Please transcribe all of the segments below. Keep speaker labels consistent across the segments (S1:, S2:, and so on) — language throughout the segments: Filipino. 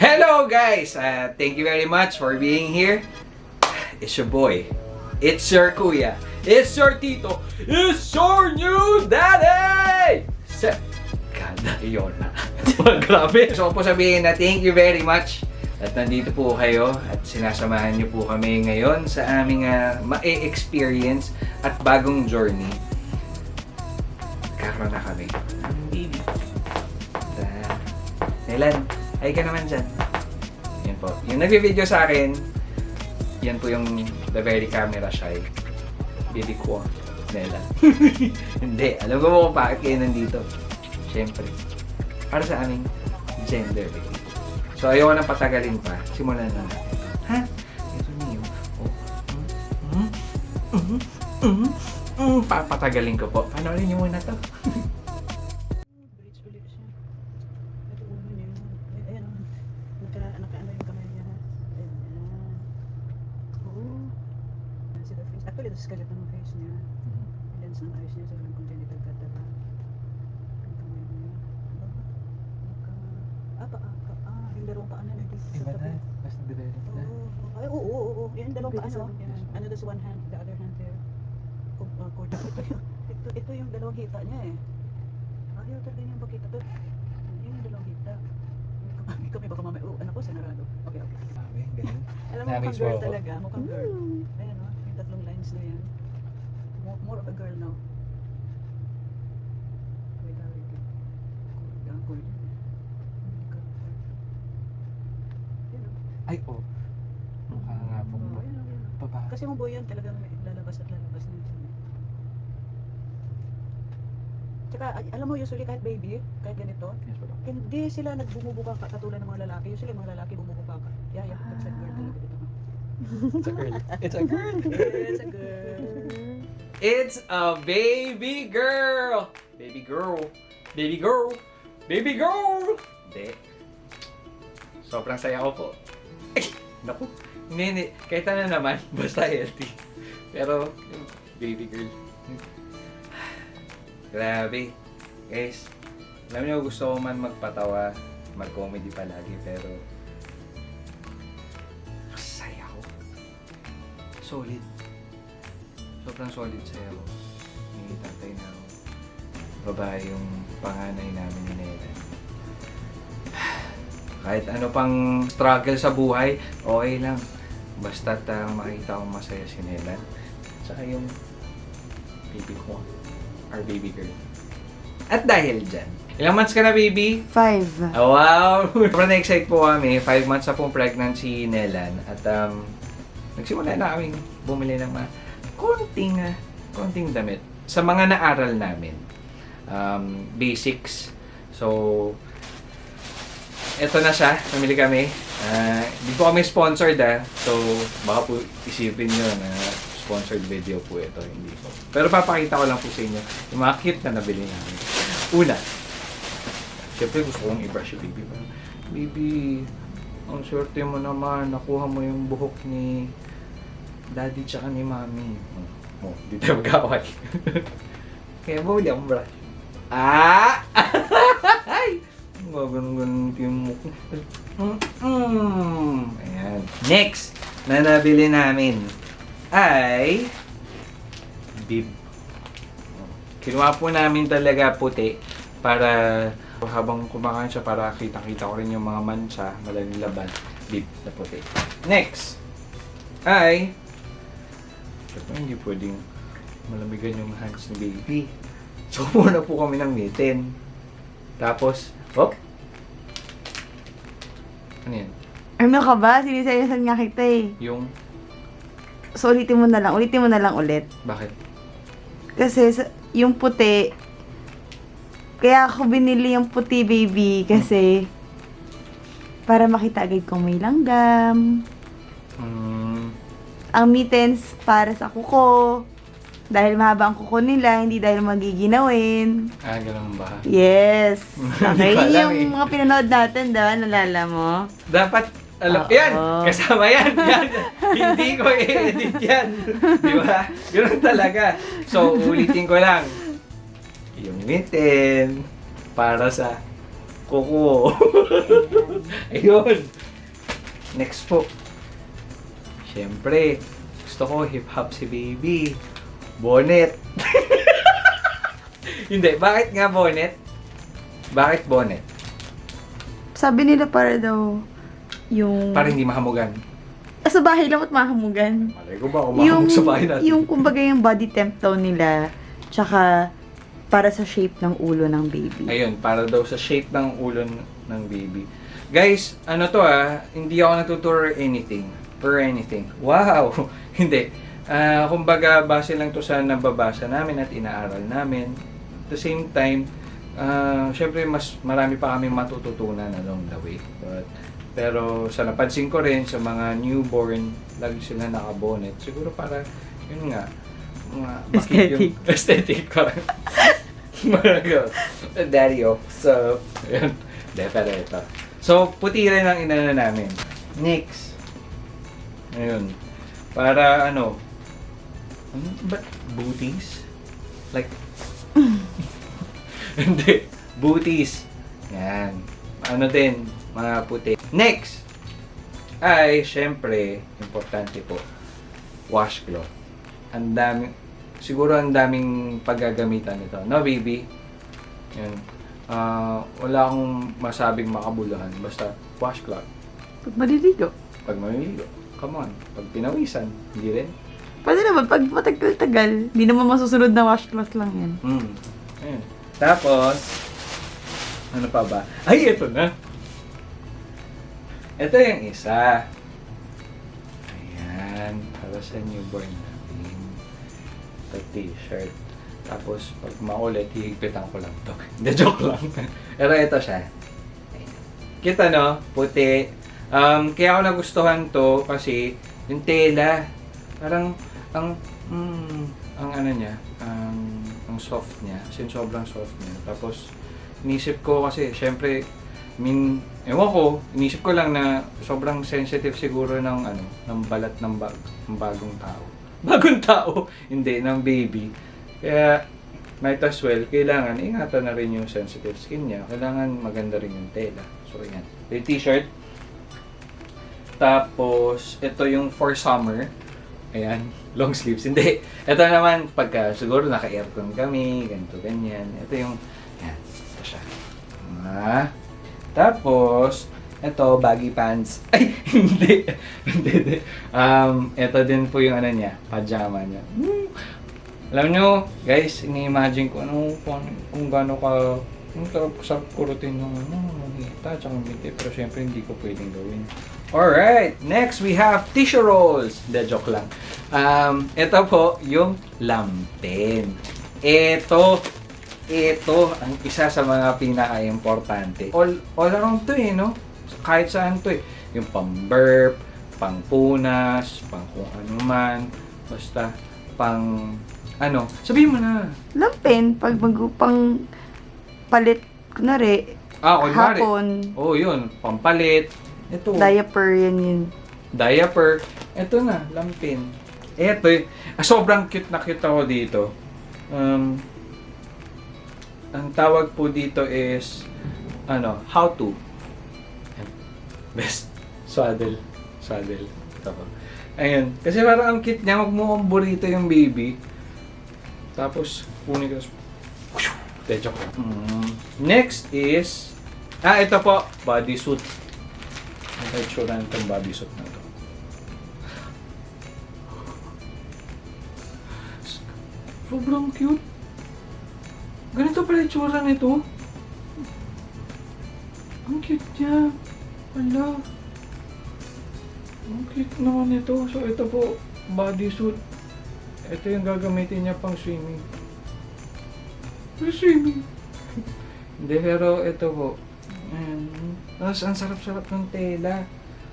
S1: Hello guys! Thank you very much for being here. It's your boy. It's your kuya. It's your tito. It's your new daddy! Seth Cadayona. Grabe. So po sabihin na thank you very much. At nandito po kayo at sinasamahan niyo po kami ngayon sa aming ma-experience at bagong journey. Nagkakaroon na kami ng baby. Nelan, hi ka naman dyan. Yan po. Yung nag-video sa akin, yan po yung the very camera shy. Baby ko, Nelan. Hindi, alam ko mo kung bakit kayo nandito. Siyempre, para sa aming gender baby. So, ayaw ko nang patagalin pa. Simulan na natin. Ha? Ito niyo. Papatagalin ko po. Panoorin niyo muna to.
S2: Actually, ito sa ng face niya. Lens ng eyes niya sa walang congenital cataract. Ang kamay niya. Yung dalawang paa na nandito sa tabi.
S3: Mas na-develop na.
S2: Oo. Yung dalawang paa na. Ano doon sa one hand, the other hand there. Ito yung dalawang hita niya eh. Ayaw talaga niyang bakita. Yung dalawang hita. Kami baka mamaya, anak ko, sanarado. Okay.
S3: Ganun.
S2: Alam mo, mukhang girl talaga. Mukhang girl. Ayan o, yung tatlong lines na yan. More of a girl now. Wait. Cool.
S3: Ay, oh. Mukha nga po. Baba.
S2: Kasi yung boy yan talagang lalabas na yun. Tsaka, alam mo, usually kahit baby, kahit ganito,
S3: Yes, baba.
S2: hindi sila nagbumubuka katulad ng mga lalaki. Usually mga lalaki bumubuka ka. Yeah, that's a girl talaga dito.
S3: It's a girl. It's a girl.
S2: It's a girl.
S1: It's a baby girl! Baby girl! Baby girl! Baby girl! Hindi. Sobrang saya ko po. Ay! Naku. Hindi. Kahit ano naman, basta healthy. Pero, yung baby girl. Grabe. Guys, alam niyo gusto ko man magpatawa, mag-comedy palagi, pero masaya ko. Solid. Sobrang solid saya ko. May tatay na ako. Babae yung panganay namin ni Nela. Kahit ano pang struggle sa buhay, okay lang. Basta't makita kong masaya si Nela. Tsaka yung baby ko, our baby girl. At dahil dyan, ilang months ka na, baby?
S4: 5.
S1: Oh, wow! Sobrang na-excite po kami. 5 months na pong pregnant si Nelan. At nagsimula na kaming bumili ng mga konting damit. Sa mga naaral namin. Basics. So, eto na siya. Pamili kami. Hindi po kami sponsored So, baka po isipin nyo na sponsored video po ito. Hindi po. Pero papakita ko lang po sa inyo yung mga cute na nabili namin. Una, siyempre gusto kong i-brush yung baby. Baby, ang swerte mo naman. Nakuha mo yung buhok ni daddy tsaka ni mami. Oh, di tayo mag-away. Kaya bumili akong brush. Ay! Ganun yung mukha. Ayan. Next na nabili namin ay bib. Kinuha po namin talaga puti para habang kumakain siya para kitang-kita ko rin yung mga mancha, madaling laban, bib na puti. Next ay hindi pwedeng malamigan yung hands ni baby. So muna po kami ng mitten. Tapos, ano yan?
S4: Ano ka ba? Siniseryosan nga kita eh.
S1: Yung,
S4: So ulitin mo na lang ulit.
S1: bakit?
S4: Kasi yung puti, kaya ako binili yung puti baby kasi para makita agad kung may langgam. Ang mittens para sa kuko. Dahil mahaba ang kuko nila, hindi dahil magiginawin.
S1: Ganun ba?
S4: Yes.
S1: Hindi
S4: Okay,
S1: ko alam
S4: yung mga pinanood natin, diba? Nalala mo?
S1: Dapat, alam,
S4: Oo.
S1: yan! Kasama yan! Hindi ko i-edit yan! Di ba? Ganun talaga. So, ulitin ko lang. Yung mitten para sa kuko. Ayun. Next po. Siyempre, gusto ko hip-hop si baby. Bonnet. Hindi, bakit nga bonnet? Bakit bonnet?
S4: Sabi nila para daw yung...
S1: Para hindi mahamugan.
S4: Sa bahay lang at mahamugan.
S1: Malay ko ba kung mahamog sa bahay natin?
S4: Yung kumbaga yung body temp daw nila, tsaka para sa shape ng ulo ng baby.
S1: Ayun, para daw sa shape ng ulo ng baby. Guys, ano to hindi ako natuturo or anything. Wow! Hindi. Kumbaga, base lang to sa nababasa namin at inaaral namin. At the same time, syempre mas marami pa kami matututunan along the way. Pero sa napansin ko rin sa mga newborn, lagi sila naka-bonnet. Siguro para, yun nga, makit yung aesthetic ko. Daddy, oh. So, yun. Pero ito. So, puti rin ang inana namin. Next. Ayun. Para ba't booties? Like, hindi. Booties. Yan. Ano din, mga puti. Next! Ay, syempre, importante po, washcloth. Siguro ang daming paggagamitan nito. No, baby? Yan. Wala akong masabing makabuluhan. Basta, washcloth.
S4: Pag maliligo.
S1: Pag mamiligo. Come on. Pag pinawisan, hindi rin.
S4: Pwede naman, pag matagal-tagal, hindi naman masusunod na washcloth lang yan.
S1: Ayun. Tapos, ano pa ba? Ay, ito na! Ito yung isa. Ayan. Para sa newborn natin. Ito t-shirt. Tapos, pag maulit, hihigpitan ko lang to. Hindi, joke lang. Pero ito siya. Ayan. Kita no? Puti. Kaya ako nagustuhan to kasi yung tela. Parang, ang ano niya, ang soft niya. Kasi sobrang soft niya. Tapos, inisip ko kasi, syempre, ewan ko, inisip ko lang na sobrang sensitive siguro ng ng balat ng bagong tao. Bagong tao, hindi, ng baby. Kaya, might as well, kailangan ingatan na rin yung sensitive skin niya. Kailangan maganda rin yung tela. So, yan. Yung t-shirt. Tapos, ito yung for summer. Ayan, long sleeves. Hindi. Ito naman, pagka siguro naka-aircon kami, ganito, ganyan. Ito yung, yan, ito siya. Tapos, ito, baggy pants. Ay, hindi. Hindi. Ito din po yung niya, pajama niya. Alam nyo, guys, ini-imagine ko kung gaano ka, sarap kurutin yung hita, tsaka binti. Pero syempre, hindi ko pwedeng gawin. Alright, next we have tissue rolls. Hindi, joke lang. Ito po, yung lampin. Ito ang isa sa mga pinaka-importante. All around to no? Kahit saan to Yung pang-burp, pang-punas, pang kung ano man. Basta, sabihin mo na.
S4: Lampin, pag pang palit, kunwari,
S1: Kunwari.
S4: hapon,
S1: Yun, pampalit. Ito.
S4: diaper, yan yun.
S1: Diaper. Ito na, lampin. Ito, sobrang cute na cute ako dito. Ang tawag po dito is, how to. Best. Swaddle. Ito po. Ayun. Kasi parang ang cute niya, magmukhang burrito yung baby. Tapos, kunin ko. Joke lang. Next is, ito po, bodysuit. Ang itsura nitong bodysuit na ito. Sobrang cute. Ganito pala itsura nito. Ang cute niya. Wala. Ang cute naman ito. So, ito po, bodysuit. Ito yung gagamitin niya pang swimming. Swimming. Hindi, pero ito po. Ayan. Tapos, ang sarap-sarap ng tela.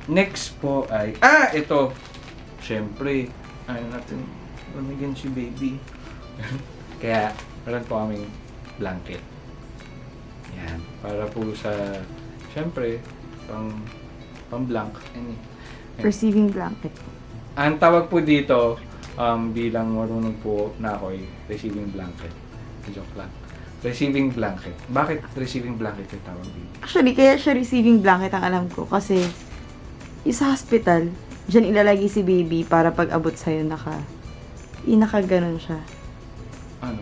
S1: Next po ay, ito. Siyempre, natin lamigyan si baby. Kaya, meron po kaming blanket. Yan. Para po sa, siyempre, pang-blank.
S4: Receiving blanket.
S1: Ang tawag po dito, bilang marunong po na ako receiving blanket. Joke lang. Receiving blanket. Bakit receiving blanket yung tawag dito?
S4: Actually, kaya siya receiving blanket ang alam ko. Kasi, yung sa hospital, dyan ilalagay si baby para pag abot sa'yo naka ganon siya.
S1: Ano?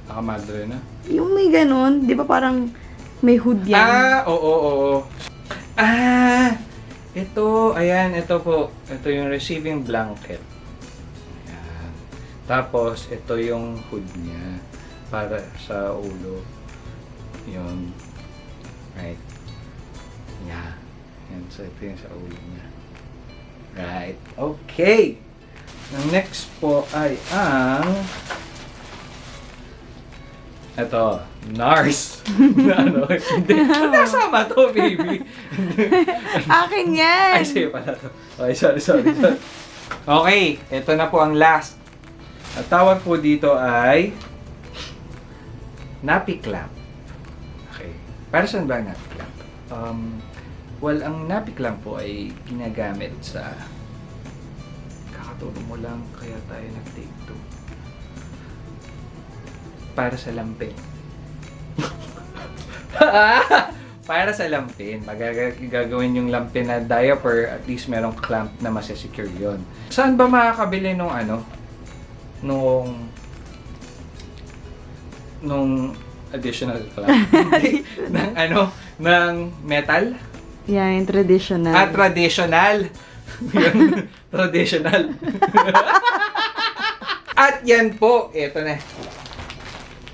S1: Nakamadre na?
S4: Yung may ganon, di ba parang may hood yan?
S1: Oo. Ito, ayan, ito po. Ito yung receiving blanket. Ayan. Tapos, ito yung hood niya para sa ulo. Yun. Right. Yeah. Yan, so ito yung sa ulo niya. Right. Okay. Ang next po ay ang ito, NARS. Ano? Hindi. Nasama to, baby.
S4: Akin yan!
S1: Ay, sige pala to. Okay, sorry. Okay, ito na po ang last. Ang tawag po dito ay nappy clamp. Okay. Para saan ba ang nappy clamp? Well, ang nappy clamp po ay ginagamit sa kakatulong mo lang kaya tayo nag-take two. Para sa lampin. Para sa lampin. Gagawin yung lampin na diaper, at least merong clamp na masesecure yun. Saan ba makakabili nung nung additional clamp? ng metal?
S4: Yan, yung traditional.
S1: Traditional. Yun, traditional. At yan po, eto na.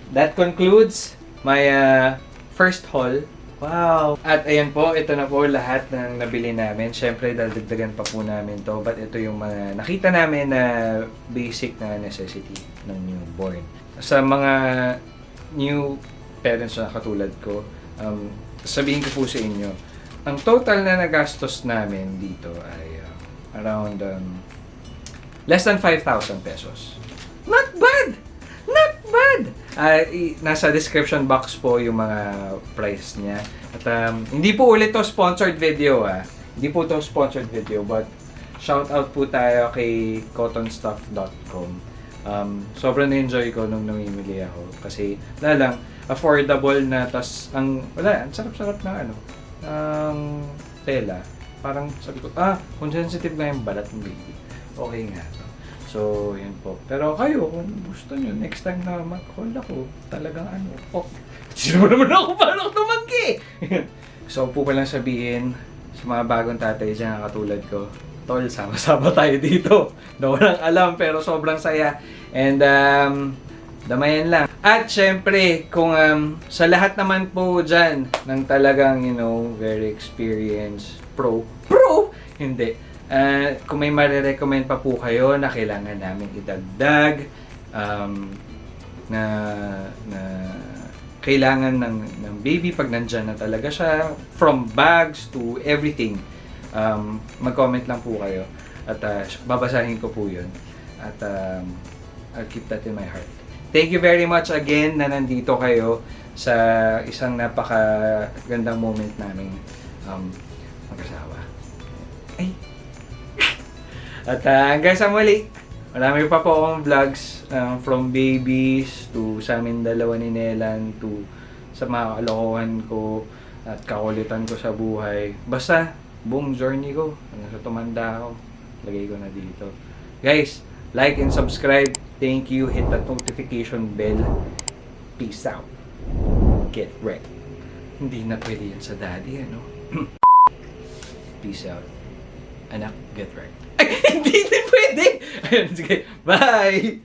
S1: That concludes my first haul. Wow! At ayan po, ito na po lahat ng nabili namin. Siyempre, dadagdagan pa po namin to. But ito yung mga nakita namin na basic na necessity ng newborn. Sa mga new parents na katulad ko, sabihin ko po sa inyo, ang total na nagastos namin dito ay around less than 5,000 pesos. Not bad! Not bad! Nasa description box po yung mga price niya. At hindi po ulit to sponsored video Hindi po to sponsored video, but shout out po tayo kay cottonstuff.com. Sobrang na-enjoy ko nung namimili ako kasi lang affordable na, tas ang sarap-sarap na ng tela. Parang sabi ko, kung sensitive nga yung balat ng baby, okay nga to. So, yun po. Pero kayo, kung gusto nyo, next time na mag-call ako, talagang sino naman ako, paano ako tumanggi? So, po palang sabihin sa mga bagong tatay dyan, katulad ko, tol, sama-sama tayo dito. Na walang alam, pero sobrang saya. And, damayan lang. At syempre, kung sa lahat naman po dyan, ng talagang, very experienced pro, hindi. Kung may marirecommend pa po kayo na kailangan namin idagdag, na kailangan ng baby pag nandyan na talaga siya, from bags to everything, mag-comment lang po kayo at babasahin ko po yun at I'll keep that in my heart. Thank you very much again na nandito kayo sa isang napakagandang moment namin mag-asawa. Ay! At hanggang sa muli, marami pa po akong vlogs from babies to sa amin dalawa ni Nelan to sa mga kalokohan ko at kakulitan ko sa buhay. Basta, buong journey ko, hanggang sa tumanda ako, lagay ko na dito. Guys, like and subscribe. Thank you. Hit that notification bell. Peace out. Get wrecked. Hindi na pwede yan sa daddy, Peace out. Anak, get wrecked. Ay, hindi pwede! Ayun, sige. Bye!